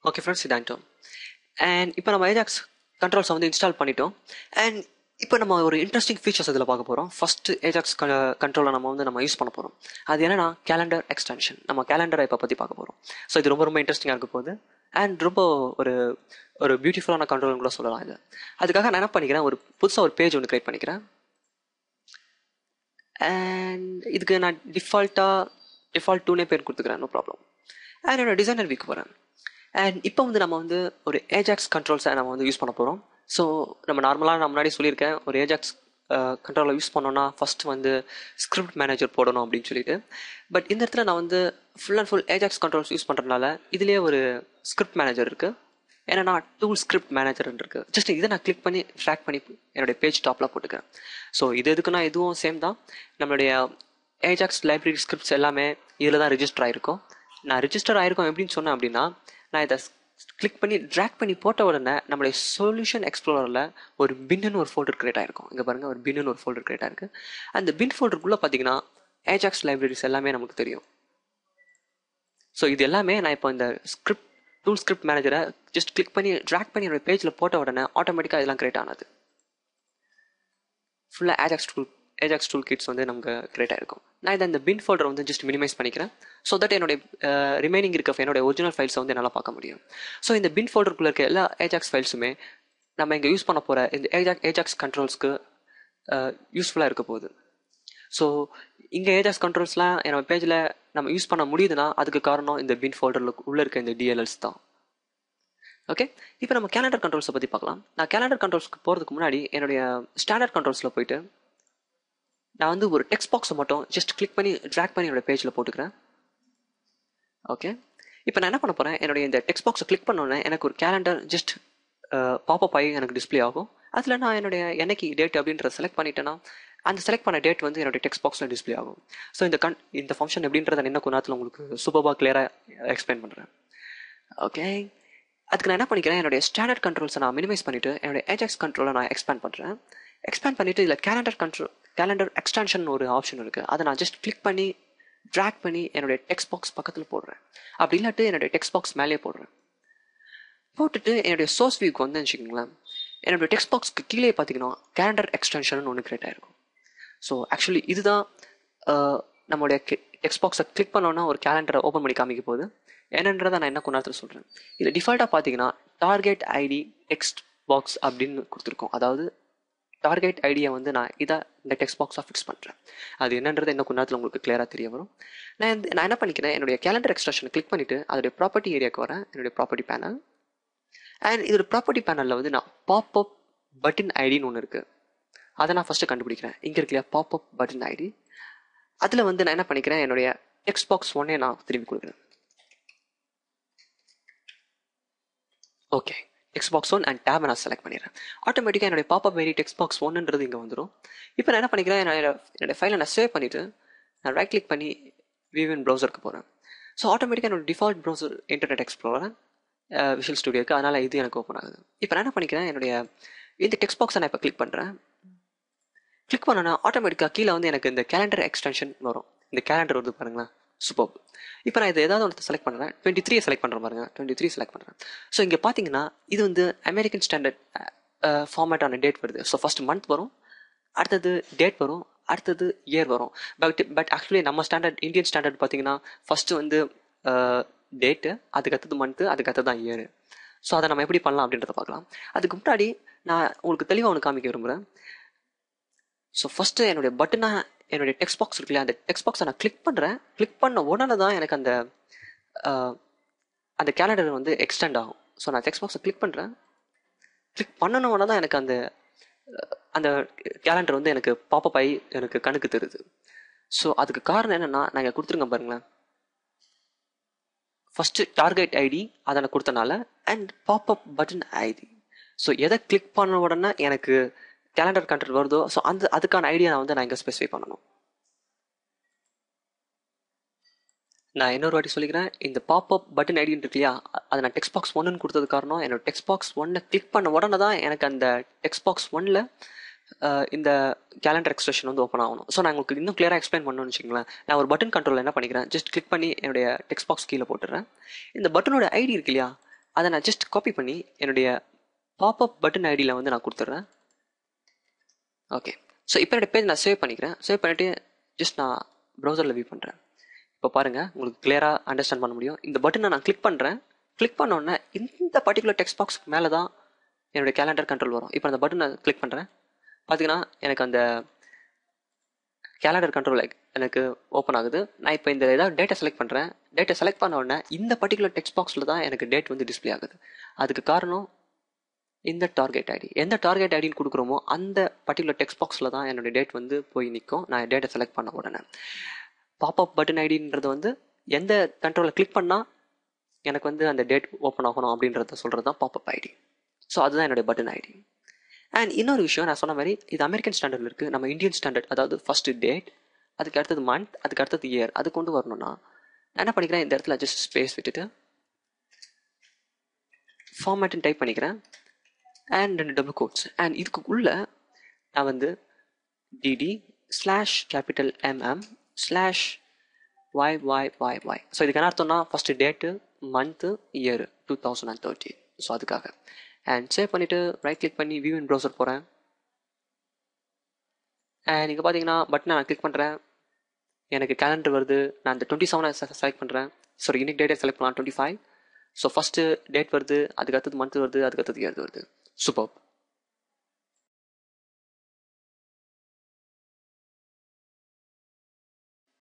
Okay friends, இதான்ட்டோ. And இப்போ நம்ம Ajax கண்ட்ரோல்ஸை வந்து இன்ஸ்டால் பண்ணிட்டோம். அண்ட் இப்போ நம்ம ஒரு இன்ட்ரெஸ்டிங் ஃபீச்சர்ஸ் இதில் பார்க்க போகிறோம். ஃபர்ஸ்ட் ஏஜாக்ஸ் கண்ட்ரோலை நம்ம யூஸ் பண்ண போகிறோம். அது என்னன்னா கேலண்டர் எக்ஸ்டென்ஷன். நம்ம கேலண்டரை இப்போ பற்றி பார்க்க போகிறோம். ஸோ இது ரொம்ப ரொம்ப இன்ட்ரெஸ்டிங்காக இருக்க போகுது. அண்ட் ரொம்ப ஒரு ஒரு பியூட்டிஃபுல்லான கண்ட்ரோல்னு கூட சொல்லலாம் இது. அதுக்காக நான் என்ன பண்ணிக்கிறேன், ஒரு புதுசாக ஒரு பேஜ் ஒன்று கிரியேட் பண்ணிக்கிறேன். அண்ட் இதுக்கு நான் டிஃபால்ட் 2 பேர் கொடுத்துக்கிறேன், நோ ப்ராப்ளம். அண்ட் என்னோட டிசைனர் வீக் போகிறேன். அண்ட் இப்போ வந்து நம்ம வந்து ஒரு ஏஜாக்ஸ் கண்ட்ரோல்ஸை நம்ம வந்து யூஸ் பண்ண போகிறோம். ஸோ நம்ம நார்மலாக நான் முன்னாடி சொல்லியிருக்கேன், ஒரு ஏஜாக்ஸ் கண்ட்ரோலை யூஸ் பண்ணோன்னா ஃபஸ்ட் வந்து ஸ்கிரிப்ட் மேனேஜர் போடணும் அப்படின்னு சொல்லிட்டு. பட் இந்த இடத்துல நான் வந்து full and full Ajax controls use பண்ணுறதுனால இதுலேயே ஒரு ஸ்கிரிப்ட் மேனேஜர் இருக்குது. ஏன்னா டூல் ஸ்கிரிப்ட் மேனேஜர் இருக்குது. ஜஸ்ட் இதை நான் கிளிக் பண்ணி ட்ராக் பண்ணி என்னுடைய பேஜ் டாப்பில் போட்டுக்கிறேன். ஸோ இது எதுக்குன்னா இதுவும் சேம் தான். நம்மளுடைய ஏஜாக்ஸ் லைப்ரரி ஸ்கிரிப்ட்ஸ் எல்லாமே இதில் தான் ரிஜிஸ்டர் ஆகிருக்கும். நான் ரிஜிஸ்டர் ஆகிருக்கோம் எப்படின்னு சொன்னேன் அப்படின்னா, நான் இதை கிளிக் பண்ணி ட்ராக் பண்ணி போட்ட உடனே நம்மளுடைய சொல்யூஷன் எக்ஸ்ப்ளோரரில் ஒரு பின்னு ஒரு ஃபோல்டர் கிரியேட் ஆகிருக்கும். இங்கே பாருங்கள், ஒரு பின்னு ஒரு ஃபோல்டர் கிரியேட் ஆகிருக்கு. அந்த பின் ஃபோல்டருக்குள்ளே பார்த்தீங்கன்னா ஏஜாக்ஸ் லைப்ரரிஸ் எல்லாமே நமக்கு தெரியும். ஸோ இது எல்லாமே நான் இப்போ இந்த டூல் ஸ்கிரிப்ட் மேனேஜரை ஜஸ்ட் கிளிக் பண்ணி ட்ராக் பண்ணி என்னோட பேஜில் போட்ட உடனே ஆட்டோமேட்டிக்காக இதெல்லாம் கிரியேட் ஆனது. ஃபுல்லாக ஏஜாக்ஸ் டூல் கிட்ஸ் வந்து நமக்கு கிரியேட் ஆகிருக்கும். நான் இதை இந்த பின் ஃபோல்டரை வந்து ஜஸ்ட் மினிமைஸ் பண்ணிக்கிறேன். ஸோ தட் என்னுடைய ரிமைனிங் இருக்க என்னோட ஒரிஜினல் ஃபைல்ஸை வந்து என்னால் பார்க்க முடியும். ஸோ இந்த பின் ஃபோல்டருக்குள்ள இருக்க எல்லா ஏஜாக்ஸ் ஃபைல்ஸுமே நம்ம இங்கே யூஸ் பண்ண போகிற இந்த ஏஜாக்ஸ் கண்ட்ரோல்ஸ்க்கு யூஸ்ஃபுல்லாக இருக்க போகுது. ஸோ இங்கே ஏஜாக்ஸ் கண்ட்ரோல்ஸ்லாம் நம்ம பேஜில் நம்ம யூஸ் பண்ண முடியுதுன்னா அதுக்கு காரணம் இந்த பின் ஃபோல்டரில் உள்ளே இருக்க இந்த டிஎல்எல்ஸ் தான். ஓகே, இப்போ நம்ம கேலண்டர் கண்ட்ரோல்ஸை பற்றி பார்க்கலாம். நான் கேலண்டர் கண்ட்ரோல்ஸ்க்கு போகிறதுக்கு முன்னாடி என்னுடைய ஸ்டாண்டர்ட் கண்ட்ரோல்ஸில் போயிட்டு நான் வந்து ஒரு டெக்ஸ்ட் பாக்ஸை மட்டும் ஜஸ்ட் கிளிக் பண்ணி ட்ராக் பண்ணி என்னோட பேஜில் போட்டுக்கிறேன். ஓகே, இப்போ நான் என்ன பண்ண போகிறேன், என்னுடைய இந்த டெக்ஸ்ட் பாக்ஸை கிளிக் பண்ணோன்னே எனக்கு ஒரு கேலண்டர் ஜஸ்ட் பாப்பப் ஆகி எனக்கு டிஸ்பிளே ஆகும். அதில் நான் என்னுடைய என்னைக்கு டேட் அப்படின்றத செலக்ட் பண்ணிட்டேன்னா அந்த செலக்ட் பண்ண டேட் வந்து என்னுடைய டெக்ஸ்ட் பாக்ஸில் டிஸ்பிளே ஆகும். ஸோ இந்த ஃபங்க்ஷன் எப்படின்றத நான் இன்னும் நேரத்தில் உங்களுக்கு சூப்பராக கிளியராக எக்ஸ்பிளைன் பண்ணுறேன். ஓகே, அதுக்கு நான் என்ன பண்ணிக்கிறேன், என்னுடைய ஸ்டாண்டர்ட் கண்ட்ரோல்ஸை நான் மினிமைஸ் பண்ணிவிட்டு என்னுடைய ஏஜாக்ஸ் கண்ட்ரோலை நான் எக்ஸ்பேண்ட் பண்ணுறேன். எக்ஸ்பேண்ட் பண்ணிவிட்டு இதில் கேலண்டர் எக்ஸ்டென்ஷன் ஒரு ஆப்ஷன் இருக்குது. அதை நான் ஜஸ்ட் கிளிக் பண்ணி ட்ராக் பண்ணி என்னுடைய டெக்ஸ்ட் பாக்ஸ் பக்கத்தில் போடுறேன். அப்படி இல்லாட்டு என்னுடைய டெக்ஸ்ட் பாக்ஸ் மேலேயே போடுறேன். போட்டுட்டு என்னுடைய சோர்ஸ் வியூக்கு வந்து வச்சுக்கோங்களேன், என்னுடைய டெக்ஸ்ட் பாக்ஸ்க்கு கீழே பார்த்தீங்கன்னா கேலண்டர் எக்ஸ்டென்ஷன் ஒன்று கிரியேட் ஆகிருக்கும். ஸோ ஆக்சுவலி இதுதான் நம்மளுடைய டெக்ஸ்ட் பாக்ஸை கிளிக் பண்ணோன்னா ஒரு கேலண்டரை ஓப்பன் பண்ணி காமிக்க போகுது. என்னன்றதை நான் என்ன கொண்டாத்துல சொல்கிறேன். இது டிஃபால்ட்டாக பார்த்தீங்கன்னா டார்கெட் ஐடி டெக்ஸ்ட் பாக்ஸ் அப்படின்னு கொடுத்துருக்கோம். அதாவது டார்கெட் ஐடியை வந்து நான் இந்த டெக்ஸ்ட் பாக்ஸாக ஃபிக்ஸ் பண்ணுறேன். அது என்னன்றது என்ன கொண்டாத்துல உங்களுக்கு கிளியராக தெரிய வரும். நான் என்ன பண்ணிக்கிறேன், என்னுடைய கேலண்டர் எக்ஸ்டென்ஷனை கிளிக் பண்ணிவிட்டு அதோடைய ப்ராப்பர்ட்டி ஏரியாவுக்கு வரேன். என்னுடைய ப்ராப்பர்ட்டி பேனல். அண்ட் இதோட ப்ராப்பர்ட்டி பேனலில் வந்து நான் பாப்அப் பட்டன் ஐடின்னு ஒன்று இருக்குது. அதை நான் ஃபஸ்ட்டு கண்டுபிடிக்கிறேன். இங்கே இருக்கு இல்லையா பாப்அப் பட்டன் ஐடி. அதில் வந்து நான் என்ன பண்ணிக்கிறேன், என்னுடைய டெக்ஸ்ட் பாக்ஸ் ஒன்னே நான் திரும்பி கொடுக்குறேன். ஓகே, டெக்ஸ்ட் பாக்ஸ் 1 அண்ட் டேபை நான் செலக்ட் பண்ணிடுறேன். ஆட்டோமேட்டிக்காக என்னுடைய பாப்அப் ஐடி டெக்ஸ்ட் பாக்ஸ் 1ன்றது இங்கே வந்துடும். இப்போ நான் என்ன பண்ணிக்கிறேன், என்னோட ஃபைலை நான் சேவ் பண்ணிவிட்டு நான் ரைட் கிளிக் பண்ணி வியூ இன் ப்ரௌசருக்கு போகிறேன். ஸோ ஆட்டோமேட்டிக்காக என்னோட default browser Internet Explorer Visual ஸ்டுடியோக்கு, அதனால் இது எனக்கு ஓப்பன் ஆகுது. இப்போ நான் என்ன பண்ணிக்கிறேன், என்னுடைய இந்த டெக்ஸ்ட் பாக்ஸை நான் இப்போ கிளிக் பண்ணுறேன். கிளிக் பண்ணோன்னா ஆட்டோமேட்டிக்காக கீழே வந்து எனக்கு இந்த கேலண்டர் எக்ஸ்டென்ஷன் வரும். இந்த கேலண்டர் வருது பாருங்களேன், சூப்பர். இப்போ நான் இதை ஏதாவது ஒன்று செலக்ட் பண்ணுறேன். 23 செலக்ட் பண்ணுறேன் பாருங்க, 23 செலக்ட் பண்ணுறேன். ஸோ இங்கே பார்த்தீங்கன்னா இது வந்து அமெரிக்கன் ஸ்டாண்டர்ட் ஃபார்மேட்டான டேட் வருது. ஸோ ஃபர்ஸ்ட் மந்த் வரும், அடுத்தது டேட் வரும், அடுத்தது இயர் வரும். பட் ஆக்சுவலி நம்ம ஸ்டாண்டர்ட் இந்தியன் ஸ்டாண்டர்ட் பார்த்தீங்கன்னா ஃபஸ்ட்டு வந்து டேட்டு, அதுக்கடுத்தது மந்த்து, அதுக்கடுத்தது தான் இயர். ஸோ அதை நம்ம எப்படி பண்ணலாம் அப்படின்றத பார்க்கலாம். அதுக்கு முன்னாடி நான் உங்களுக்கு தெளிவாக ஒன்று காமிக்க விரும்புகிறேன். ஸோ ஃபஸ்ட்டு என்னுடைய டெக்ஸ்ட் பாக்ஸ் இருக்கு இல்லையா, அந்த டெக்ஸ்ட் பாக்ஸை நான் கிளிக் பண்ணுறேன். கிளிக் பண்ண உடனே தான் எனக்கு அந்த கேலண்டர் வந்து எக்ஸ்டெண்ட் ஆகும். ஸோ நான் டெக்ஸ்ட் பாக்ஸை கிளிக் பண்ணுறேன். கிளிக் பண்ணன உடனே தான் எனக்கு அந்த கேலண்டர் வந்து எனக்கு பாப்பப் ஆகி எனக்கு கணக்கு தருது. ஸோ அதுக்கு காரணம் என்னென்னா, நான் இங்கே கொடுத்துருங்க பாருங்களேன், ஃபஸ்ட்டு டார்கெட் ஐடி அதை நான் கொடுத்தனால and popup button ID. So எதை கிளிக் பண்ண உடனே எனக்கு கேலண்டர் கண்ட்ரோல் வருதோ, ஸோ அதுக்கான ஐடியா நான் இங்கே ஸ்பெசிஃபை பண்ணணும். நான் இன்னொரு வாட்டி சொல்லிக்கிறேன், இந்த பாப்அப் பட்டன் ஐடின்னு இருக்கு இல்லையா, அதை நான் டெக்ஸ்ட் பாக்ஸ் 1ன்னு கொடுத்தது காரணம், என்னோட டெக்ஸ்ட் பாக்ஸ் 1 கிளிக் பண்ண உடனே தான் எனக்கு அந்த டெக்ஸ்ட் பாக்ஸ் 1ல் இந்த கேலண்டர் எக்ஸ்டென்ஷன் வந்து ஓப்பன் ஆகணும். ஸோ நான் உங்களுக்கு இன்னும் கிளியராக எக்ஸ்பிளைன் பண்ணணும்னு வச்சுங்களேன். நான் ஒரு பட்டன் கண்ட்ரோல் என்ன பண்ணிக்கிறேன், ஜஸ்ட் கிளிக் பண்ணி என்னுடைய டெக்ஸ்ட் பாக்ஸ் கீழே போட்டுறேன். இந்த பட்டனோட ஐடி இருக்கு இல்லையா, அதை நான் ஜஸ்ட் காப்பி பண்ணி என்னுடைய பாப்அப் பட்டன் ஐடியில் வந்து நான் கொடுத்துட்றேன். ஓகே, ஸோ இப்போ என்னோட பேஜ் நான் சேவ் பண்ணிக்கிறேன். சேவ் பண்ணிவிட்டு ஜஸ்ட் நான் ப்ரௌசரில் வியூ பண்ணுறேன். இப்போ பாருங்கள், உங்களுக்கு கிளியராக அண்டர்ஸ்டாண்ட் பண்ண முடியும். இந்த பட்டனை நான் கிளிக் பண்ணுறேன். கிளிக் பண்ணோடனே இந்த பர்டிகுலர் டெக்ஸ்ட் பாக்ஸ்க்கு மேலே தான் என்னுடைய கேலண்டர் கண்ட்ரோல் வரும். இப்போ அந்த பட்டன் நான் கிளிக் பண்ணுறேன். பார்த்தீங்கன்னா எனக்கு அந்த கேலண்டர் கண்ட்ரோல் எனக்கு ஓப்பன் ஆகுது. நான் இப்போ இந்த ஏதாவது டேட்டா செலக்ட் பண்ணுறேன். டேட்டா செலக்ட் பண்ண உடனே இந்த பர்டிகுலர் டெக்ஸ்ட் பாக்ஸில் தான் எனக்கு டேட் வந்து டிஸ்பிளே ஆகுது. அதுக்கு காரணம் இந்த டார்கெட் ஐடி. எந்த டார்கெட் ஐடின்னு கொடுக்குறோமோ அந்த பர்டிகுலர் டெக்ஸ்ட் பாக்ஸில் தான் என்னுடைய டேட் வந்து போய் நிற்கும் நான் டேட்டா செலக்ட் பண்ண உடனே. பாப்அப் பட்டன் ஐடின்றது வந்து எந்த கண்ட்ரோலில் கிளிக் பண்ணால் எனக்கு வந்து அந்த டேட் ஓப்பன் ஆகணும் அப்படின்றத சொல்கிறது தான் பாப்அப் ஐடி. ஸோ அதுதான் என்னுடைய பட்டன் ஐடி. அண்ட் இன்னொரு விஷயம், நான் சொன்ன மாதிரி இது அமெரிக்கன் ஸ்டாண்டர்டில் இருக்குது. நம்ம இந்தியன் ஸ்டாண்டர்ட், அதாவது ஃபஸ்ட்டு டேட், அதுக்கு அடுத்தது மந்த், அதுக்கு அடுத்தது இயர், அது கொண்டு வரணும்னா நான் என்ன பண்ணிக்கிறேன், இந்த இடத்துல ஜஸ்ட் ஸ்பேஸ் விட்டுட்டு ஃபார்மேட்டுன்னு டைப் பண்ணிக்கிறேன் அண்ட் 2 டபுள் கோட்ஸ். அண்ட் இதுக்கு உள்ள நான் வந்து DD/MM/YYYY. ஸோ இதுக்கு என்ன அர்த்தம்னா first date, month, year 2013. So அதுக்காக அண்ட் சேவ் பண்ணிவிட்டு ரைட் கிளிக் பண்ணி வியூ இன் ப்ரௌசர் போகிறேன். அண்ட் இங்கே பார்த்தீங்கன்னா பட்டனை நான் கிளிக் பண்ணுறேன். எனக்கு கேலண்டர் வருது. நான் அந்த 27 செலக்ட் பண்ணுறேன். சாரி, இன்னைக்கு டேட்டை செலக்ட் பண்ணலாம் 25. ஸோ ஃபஸ்ட்டு டேட் வருது, அதுக்கு அடுத்தது மந்த் வருது, அதுக்கு அடுத்தது இயர் வருது. சூப்பர்.